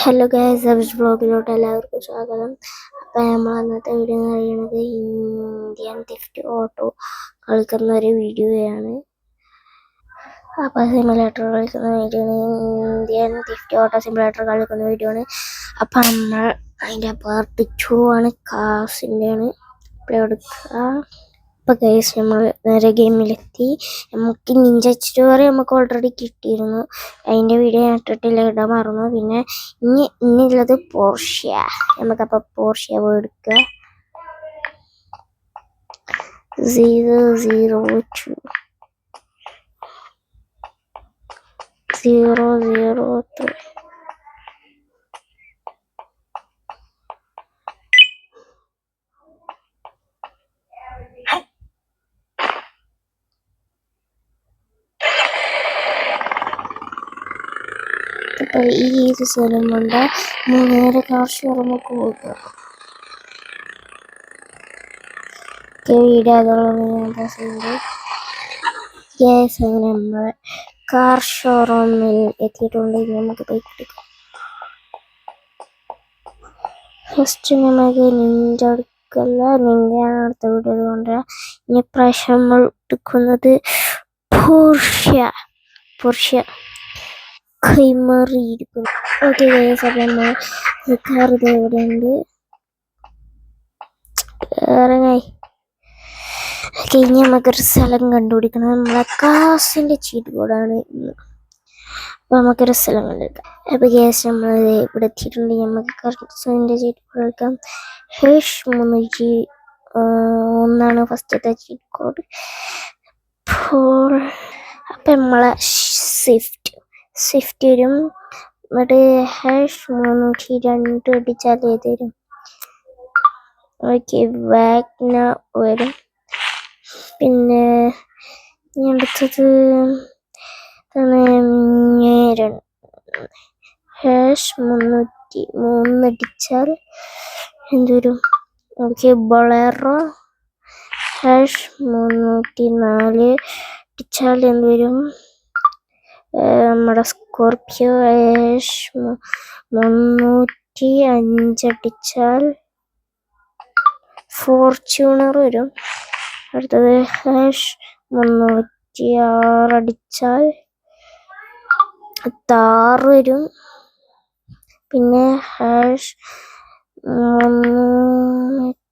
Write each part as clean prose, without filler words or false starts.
Hello guys, Abhish ബ്ലോഗിലോട്ട് എല്ലാവർക്കും സ്വാഗതം. അപ്പം നമ്മൾ അന്നത്തെ വീഡിയോ എന്ന് പറയുന്നത് ഇന്ത്യൻ തിഫ്റ്റ് ഓട്ടോ കളിക്കുന്ന ഒരു വീഡിയോയാണ്. അപ്പം സിമുലേറ്റർ കളിക്കുന്ന വീഡിയോ ആണ്, ഇന്ത്യൻ തിഫ്റ്റ് ഓട്ടോ സിമുലേറ്റർ കളിക്കുന്ന വീഡിയോ ആണ്. അപ്പം നമ്മൾ അതിൻ്റെ പാർട്ട് 2 ആണ്, കാസിൻ്റെ ആണ്. പ്ലേ എടുക്കുക. അപ്പോൾ ഗൈസ് നമ്മൾ നേരെ ഗെയിമിലെത്തി. നമുക്ക് നിഞ്ച സ്റ്റോറി നമുക്ക് ഓൾറെഡി കിട്ടിയിരുന്നു, അതിൻ്റെ വീഡിയോ ഞാൻ ഇട്ടിട്ടില്ല, ഇടാൻ മറന്നു. പിന്നെ ഇനിയുള്ളത് പോർഷ്യ. നമുക്കപ്പോൾ പോർഷ്യ പോയി എടുക്കുക. 002 003. അപ്പോൾ ഈ ഒരു സ്ഥലം കൊണ്ട് നേരെ കാർഷികർക്ക് പോകുക. വീഡിയോ അങ്ങനെ നമ്മൾ കാർ ഷോറൂമിൽ എത്തിയിട്ടുണ്ട്. നമുക്ക് പോയി കൊടുക്കാം. ഫസ്റ്റ് നമുക്ക് നിഞ്ച എടുക്കല്ല, നിഞ്ചയാണ് അടുത്ത വീഡിയോ കൊണ്ട്. ഇനി പ്രാവശ്യം നമ്മൾ എടുക്കുന്നത് പോർഷ്യ കൈമാറിയിരിക്കും. ഓക്കെ ഗൈസ്, അപ്പം നമ്മൾ കാർ ഇവിടെ ഉണ്ട്. ഇറങ്ങായി. കഴിഞ്ഞ് നമുക്കൊരു സ്ഥലം കണ്ടുപിടിക്കണം. നമ്മളെ കാസിൻ്റെ ചീറ്റ് കോഡാണ് ഇന്ന്. അപ്പോൾ നമുക്കൊരു സ്ഥലം കണ്ടെടുക്കാം. അപ്പോൾ ഗ്യാസ് നമ്മൾ ഇവിടെ എത്തിയിട്ടുണ്ട്. നമുക്ക് കാസിൻ്റെ ചീറ്റ് കോഡ് എടുക്കാം. #301 ഫസ്റ്റത്തെ ചീറ്റ് കോഡ്. അപ്പം നമ്മളെ സ്വിഫ്റ്റ് വരും. എന്നിട്ട് #302 അടിച്ചാൽ ഏത് വരും? ഓക്കെ, വാഗ്ന വരും. പിന്നെ അടുത്തത് #303 അടിച്ചാൽ എന്തുവരും? ഓക്കെ, ബൊളേറോ. #304 അടിച്ചാൽ എന്തുവരും? നമ്മുടെ സ്കോർപിയോ. #305 അടിച്ചാൽ ഫോർച്യൂണർ വരും. അടുത്തത് #306 അടിച്ചാൽ താർ വരും. പിന്നെ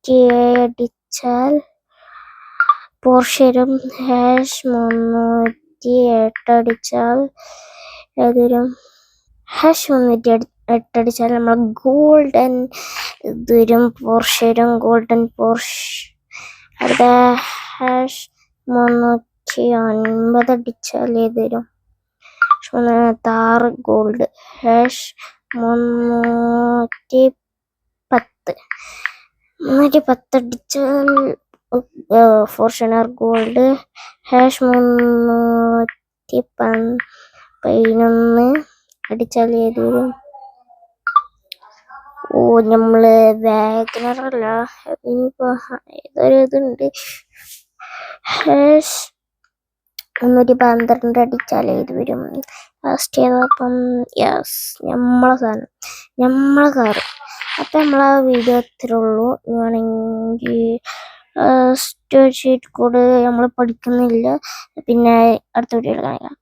#307 അടിച്ചാൽ പോർഷ്യ വരും. #308 അടിച്ചാൽ ഏതുവരും? #308 അടിച്ചാൽ നമ്മൾ ഗോൾഡൻ ഇത് വരും, പോർഷ്യ വരും, ഗോൾഡൻ പോർഷ്. അടുത്ത #350 അടിച്ചാൽ ഏത് വരും? താർ ഗോൾഡ്. #310 അടിച്ചാൽ ഫോർച്യൂണർ ഗോൾഡ്. #311 അടിച്ചാൽ ഏത് വരും? നമ്മള് വാഗ്നറല്ല, ഇനിയിപ്പോ ഏതൊരു ഇതുണ്ട്. #312 അടിച്ചാൽ ഏത് വരും? ലാസ്റ്റ് ചെയ്തപ്പം യെസ്, നമ്മളെ സാധനം, നമ്മളെ കാറ്. അപ്പം നമ്മളെ വീഡിയോ ഇത്രേ ഉള്ളൂ. വേണമെങ്കിൽ ഷീറ്റ് കോഡ് നമ്മൾ പഠിക്കുന്നില്ല, പിന്നെ അടുത്ത വീഡിയോയിൽ കാണിക്കാം.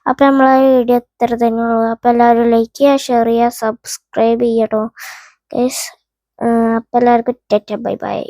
അപ്പം നമ്മളെ വീഡിയോ ഇത്ര തന്നെ ഉള്ളൂ. അപ്പം എല്ലാവരും ലൈക്ക് ചെയ്യുക, ഷെയർ ചെയ്യുക, സബ്സ്ക്രൈബ് ചെയ്യട്ടോ ഗൈസ്. അപ്പം എല്ലാവർക്കും ടാറ്റ, ബൈ ബൈ.